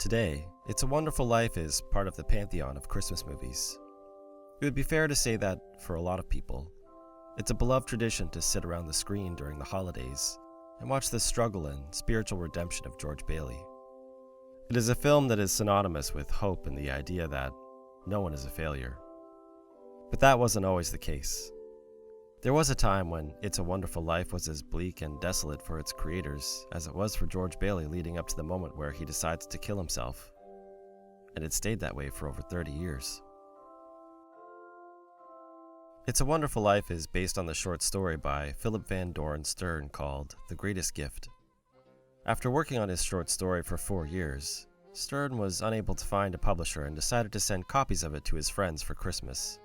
Today, It's a Wonderful Life is part of the pantheon of Christmas movies. It would be fair to say that, for a lot of people, it's a beloved tradition to sit around the screen during the holidays and watch the struggle and spiritual redemption of George Bailey. It is a film that is synonymous with hope and the idea that no one is a failure. But that wasn't always the case. There was a time when It's a Wonderful Life was as bleak and desolate for its creators as it was for George Bailey leading up to the moment where he decides to kill himself. And it stayed that way for over 30 years. It's a Wonderful Life is based on the short story by Philip Van Doren Stern called The Greatest Gift. After working on his short story for 4 years, Stern was unable to find a publisher and decided to send copies of it to his friends for Christmas.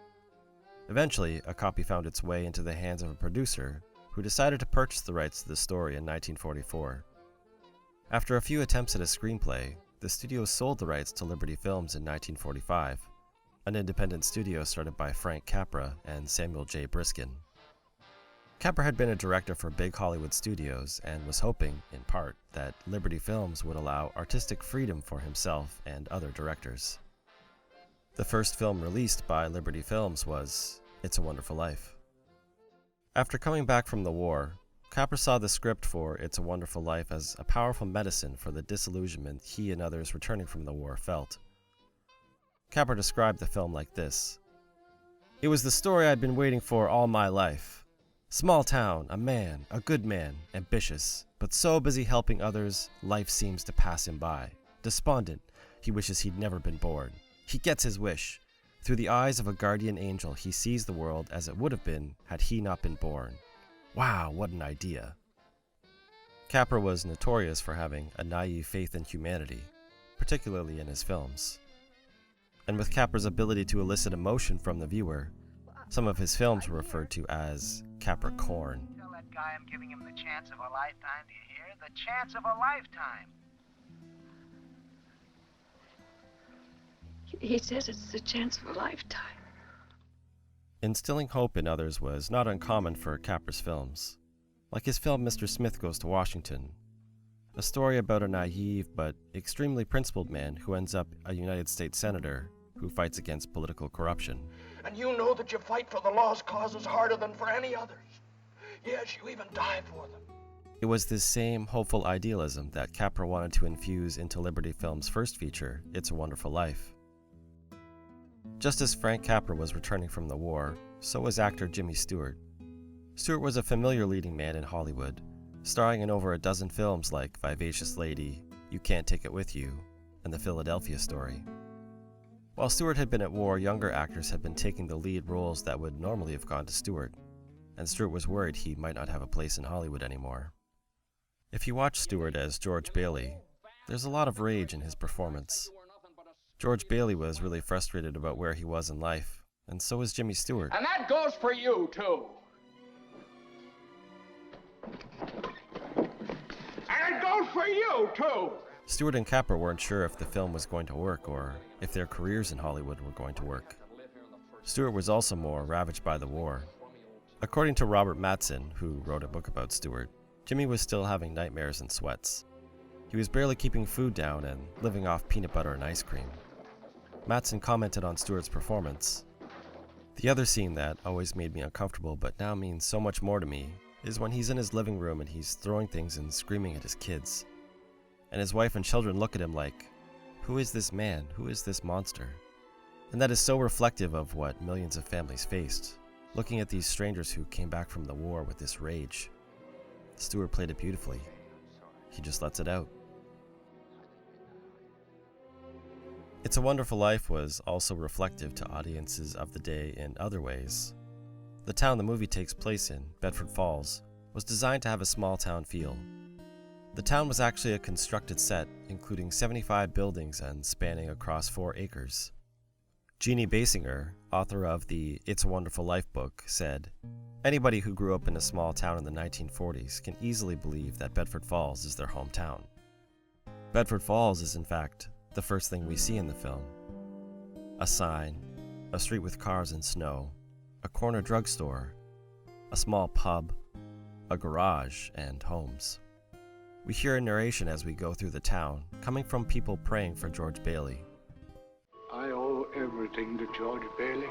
Eventually, a copy found its way into the hands of a producer who decided to purchase the rights to the story in 1944. After a few attempts at a screenplay, the studio sold the rights to Liberty Films in 1945, an independent studio started by Frank Capra and Samuel J. Briskin. Capra had been a director for big Hollywood studios and was hoping, in part, that Liberty Films would allow artistic freedom for himself and other directors. The first film released by Liberty Films was It's a Wonderful Life. After coming back from the war, Capra saw the script for It's a Wonderful Life as a powerful medicine for the disillusionment he and others returning from the war felt. Capra described the film like this: "It was the story I'd been waiting for all my life. Small town, a man, a good man, ambitious, but so busy helping others, life seems to pass him by. Despondent, he wishes he'd never been born. He gets his wish. Through the eyes of a guardian angel, he sees the world as it would have been had he not been born. Wow, what an idea." Capra was notorious for having a naive faith in humanity, particularly in his films. And with Capra's ability to elicit emotion from the viewer, some of his films were referred to as Capricorn. Tell that guy I'm giving him the chance of a lifetime, do you hear? The chance of a lifetime. He says it's the chance of a lifetime. Instilling hope in others was not uncommon for Capra's films, like his film Mr. Smith Goes to Washington, a story about a naive but extremely principled man who ends up a United States senator who fights against political corruption. And you know that you fight for the lost causes harder than for any others. Yes, you even die for them. It was this same hopeful idealism that Capra wanted to infuse into Liberty Films' first feature, It's a Wonderful Life. Just as Frank Capra was returning from the war, so was actor Jimmy Stewart. Stewart was a familiar leading man in Hollywood, starring in over a dozen films like Vivacious Lady, You Can't Take It With You, and The Philadelphia Story. While Stewart had been at war, younger actors had been taking the lead roles that would normally have gone to Stewart, and Stewart was worried he might not have a place in Hollywood anymore. If you watch Stewart as George Bailey, there's a lot of rage in his performance. George Bailey was really frustrated about where he was in life, and so was Jimmy Stewart. And that goes for you, too. And it goes for you, too. Stewart and Capra weren't sure if the film was going to work or if their careers in Hollywood were going to work. Stewart was also more ravaged by the war. According to Robert Mattson, who wrote a book about Stewart, Jimmy was still having nightmares and sweats. He was barely keeping food down and living off peanut butter and ice cream. Mattson commented on Stewart's performance. "The other scene that always made me uncomfortable but now means so much more to me is when he's in his living room and he's throwing things and screaming at his kids. And his wife and children look at him like, who is this man? Who is this monster?" And that is so reflective of what millions of families faced, looking at these strangers who came back from the war with this rage. Stewart played it beautifully. He just lets it out. It's a Wonderful Life was also reflective to audiences of the day in other ways. The town the movie takes place in, Bedford Falls, was designed to have a small town feel. The town was actually a constructed set, including 75 buildings and spanning across 4 acres. Jeannie Basinger, author of the It's a Wonderful Life book, said, "Anybody who grew up in a small town in the 1940s can easily believe that Bedford Falls is their hometown." Bedford Falls is, in fact, the first thing we see in the film. A sign, a street with cars and snow, a corner drugstore, a small pub, a garage, and homes. We hear a narration as we go through the town, coming from people praying for George Bailey. I owe everything to George Bailey.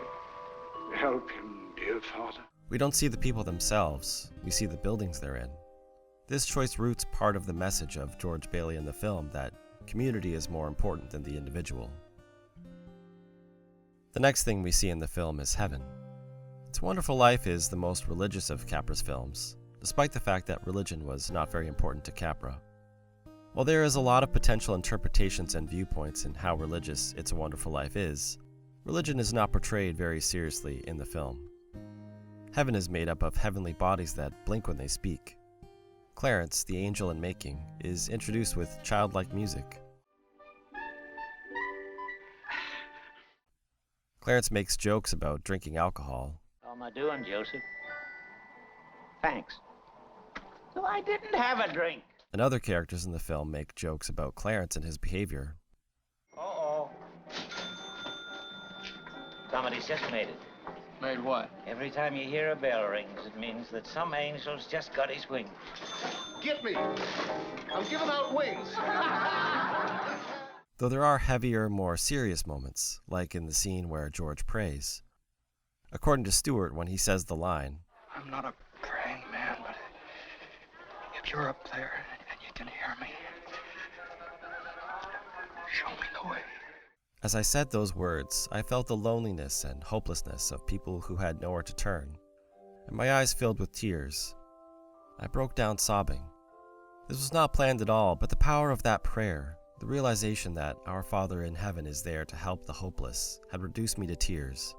Help him, dear father. We don't see the people themselves, we see the buildings they're in. This choice roots part of the message of George Bailey in the film that community is more important than the individual. The next thing we see in the film is heaven. It's a Wonderful Life is the most religious of Capra's films, despite the fact that religion was not very important to Capra. While there is a lot of potential interpretations and viewpoints in how religious It's a Wonderful Life is, religion is not portrayed very seriously in the film. Heaven is made up of heavenly bodies that blink when they speak. Clarence, the angel in making, is introduced with childlike music. Clarence makes jokes about drinking alcohol. How am I doing, Joseph? Thanks. So I didn't have a drink. And other characters in the film make jokes about Clarence and his behavior. Uh-oh. Somebody's just made it. Made what? Every time you hear a bell rings, it means that some angel's just got his wings. Get me! I'm giving out wings! Though there are heavier, more serious moments, like in the scene where George prays. According to Stewart, when he says the line, I'm not a praying man, but if you're up there and you can hear me, show me the way. As I said those words, I felt the loneliness and hopelessness of people who had nowhere to turn, and my eyes filled with tears. I broke down sobbing. This was not planned at all, but the power of that prayer, the realization that our Father in heaven is there to help the hopeless, had reduced me to tears.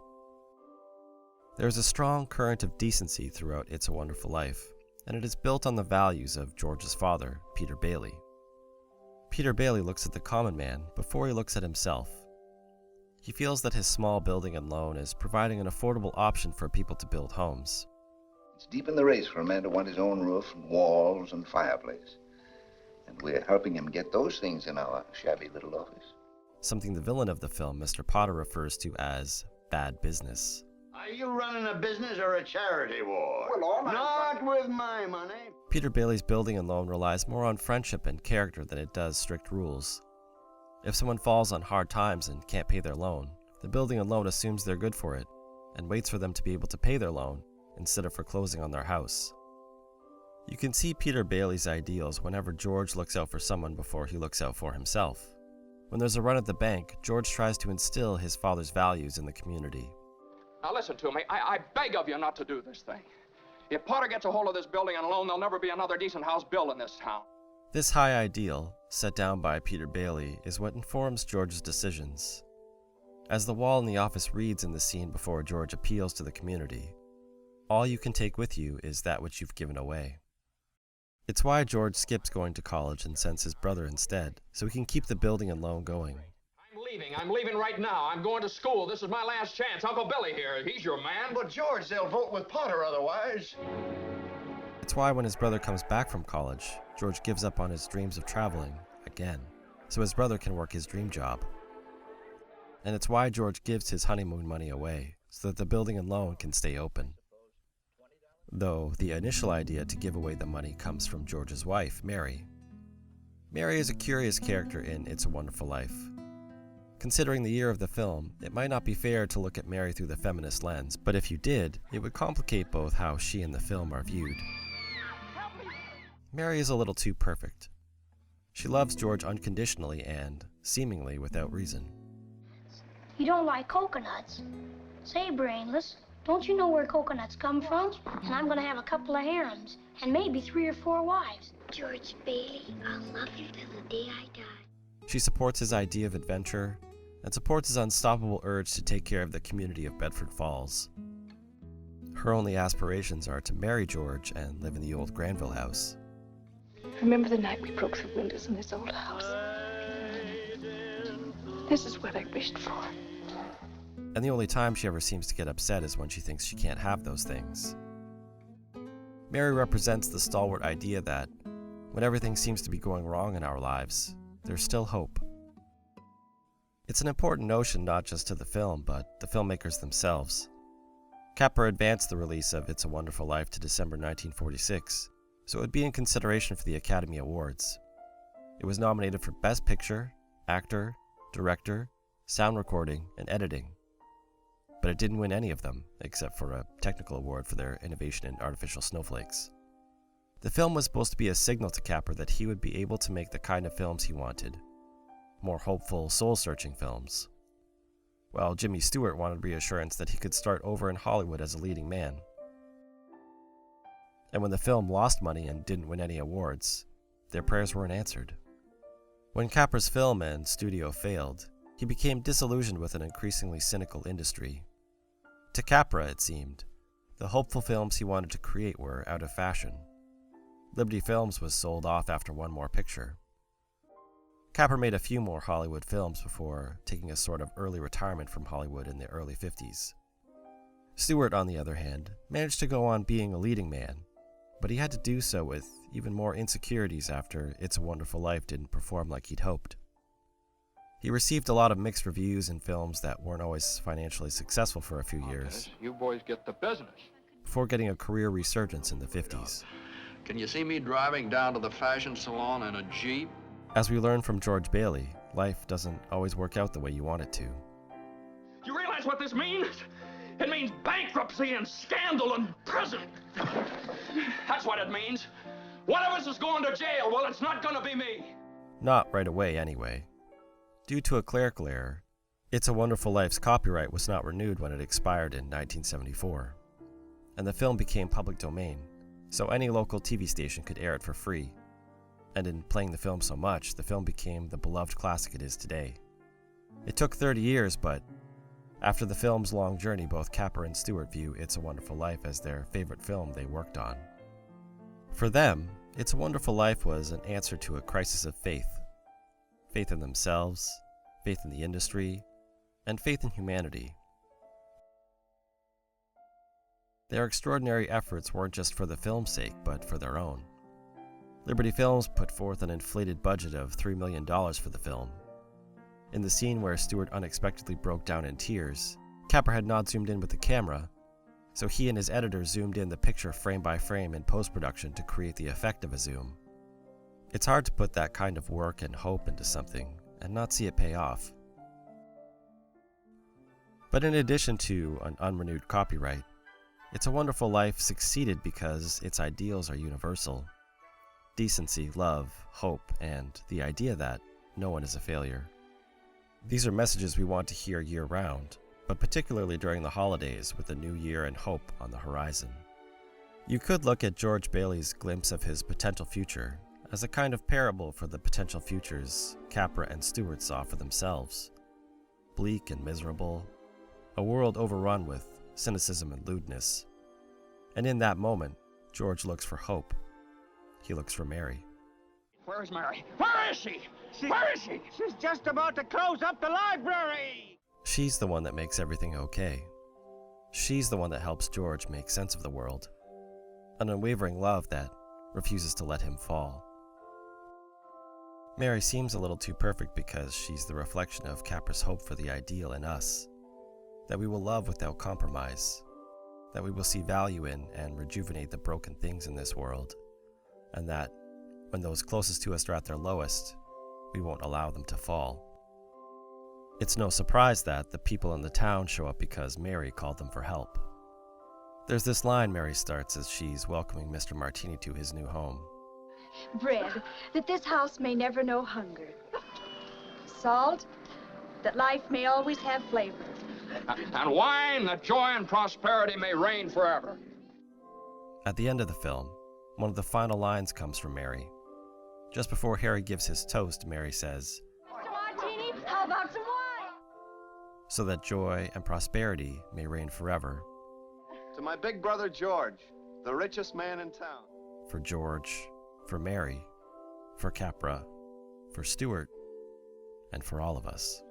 There is a strong current of decency throughout It's a Wonderful Life, and it is built on the values of George's father, Peter Bailey. Peter Bailey looks at the common man before he looks at himself. He feels that his small building and loan is providing an affordable option for people to build homes. It's deep in the race for a man to want his own roof and walls and fireplace. And we're helping him get those things in our shabby little office. Something the villain of the film, Mr. Potter, refers to as bad business. Are you running a business or a charity war? Well, all my Not with my money. Peter Bailey's building and loan relies more on friendship and character than it does strict rules. If someone falls on hard times and can't pay their loan, the building and loan assumes they're good for it and waits for them to be able to pay their loan instead of foreclosing on their house. You can see Peter Bailey's ideals whenever George looks out for someone before he looks out for himself. When there's a run at the bank, George tries to instill his father's values in the community. Now listen to me. I beg of you not to do this thing. If Potter gets a hold of this building and loan, there'll never be another decent house built in this town. This high ideal, set down by Peter Bailey, is what informs George's decisions. As the wall in the office reads in the scene before George appeals to the community, all you can take with you is that which you've given away. It's why George skips going to college and sends his brother instead, so he can keep the building and loan going. I'm leaving right now. I'm going to school. This is my last chance. Uncle Billy here, he's your man. But George, they'll vote with Potter otherwise. It's why when his brother comes back from college, George gives up on his dreams of traveling, again, so his brother can work his dream job. And it's why George gives his honeymoon money away, so that the building and loan can stay open. Though the initial idea to give away the money comes from George's wife, Mary. Mary is a curious character in It's a Wonderful Life. Considering the year of the film, it might not be fair to look at Mary through the feminist lens, but if you did, it would complicate both how she and the film are viewed. Mary is a little too perfect. She loves George unconditionally and, seemingly, without reason. You don't like coconuts. Say, Brainless, don't you know where coconuts come from? And I'm gonna have a couple of harems, and maybe 3 or 4 wives. George Bailey, I'll love you till the day I die. She supports his idea of adventure, and supports his unstoppable urge to take care of the community of Bedford Falls. Her only aspirations are to marry George and live in the old Granville house. Remember the night we broke the windows in this old house? This is what I wished for. And the only time she ever seems to get upset is when she thinks she can't have those things. Mary represents the stalwart idea that, when everything seems to be going wrong in our lives, there's still hope. It's an important notion not just to the film, but the filmmakers themselves. Capra advanced the release of It's a Wonderful Life to December 1946, so it would be in consideration for the Academy Awards. It was nominated for Best Picture, Actor, Director, Sound Recording, and Editing. But it didn't win any of them, except for a technical award for their innovation in artificial snowflakes. The film was supposed to be a signal to Capra that he would be able to make the kind of films he wanted. More hopeful, soul-searching films. While Jimmy Stewart wanted reassurance that he could start over in Hollywood as a leading man. And when the film lost money and didn't win any awards, their prayers weren't answered. When Capra's film and studio failed, he became disillusioned with an increasingly cynical industry. To Capra, it seemed, the hopeful films he wanted to create were out of fashion. Liberty Films was sold off after one more picture. Capra made a few more Hollywood films before taking a sort of early retirement from Hollywood in the early 50s. Stewart, on the other hand, managed to go on being a leading man, but he had to do so with even more insecurities after It's a Wonderful Life didn't perform like he'd hoped. He received a lot of mixed reviews in films that weren't always financially successful for a few years, You boys get the business. before getting a career resurgence in the 50s. Can you see me driving down to the fashion salon in a Jeep? As we learned from George Bailey, life doesn't always work out the way you want it to. You realize what this means? It means bankruptcy and scandal and prison. That's what it means. One of us is going to jail. Well, it's not going to be me. Not right away, anyway. Due to a clerical error, It's a Wonderful Life's copyright was not renewed when it expired in 1974, and the film became public domain, so any local TV station could air it for free. And in playing the film so much, the film became the beloved classic it is today. It took 30 years, but after the film's long journey, both Capra and Stewart view It's a Wonderful Life as their favorite film they worked on. For them, It's a Wonderful Life was an answer to a crisis of faith. Faith in themselves, faith in the industry, and faith in humanity. Their extraordinary efforts weren't just for the film's sake, but for their own. Liberty Films put forth an inflated budget of $3 million for the film. In the scene where Stewart unexpectedly broke down in tears, Capra had not zoomed in with the camera, so he and his editor zoomed in the picture frame by frame in post-production to create the effect of a zoom. It's hard to put that kind of work and hope into something and not see it pay off. But in addition to an unrenewed copyright, It's a Wonderful Life succeeded because its ideals are universal. Decency, love, hope, and the idea that no one is a failure. These are messages we want to hear year-round, but particularly during the holidays with the new year and hope on the horizon. You could look at George Bailey's glimpse of his potential future as a kind of parable for the potential futures Capra and Stewart saw for themselves. Bleak and miserable, a world overrun with cynicism and lewdness. And in that moment, George looks for hope. He looks for Mary. Where's Mary? Where is she? Where is she? She's just about to close up the library. She's the one that makes everything okay. She's the one that helps George make sense of the world. An unwavering love that refuses to let him fall. Mary seems a little too perfect because she's the reflection of Capra's hope for the ideal in us. That we will love without compromise. That we will see value in and rejuvenate the broken things in this world. And that, when those closest to us are at their lowest, we won't allow them to fall. It's no surprise that the people in the town show up because Mary called them for help. There's this line Mary starts as she's welcoming Mr. Martini to his new home. Bread, that this house may never know hunger. Salt, that life may always have flavor. And wine, that joy and prosperity may reign forever. At the end of the film, one of the final lines comes from Mary. Just before Harry gives his toast, Mary says, Mr. Martini, how about some wine? so that joy and prosperity may reign forever. To my big brother George, the richest man in town. For George, for Mary, for Capra, for Stewart, and for all of us.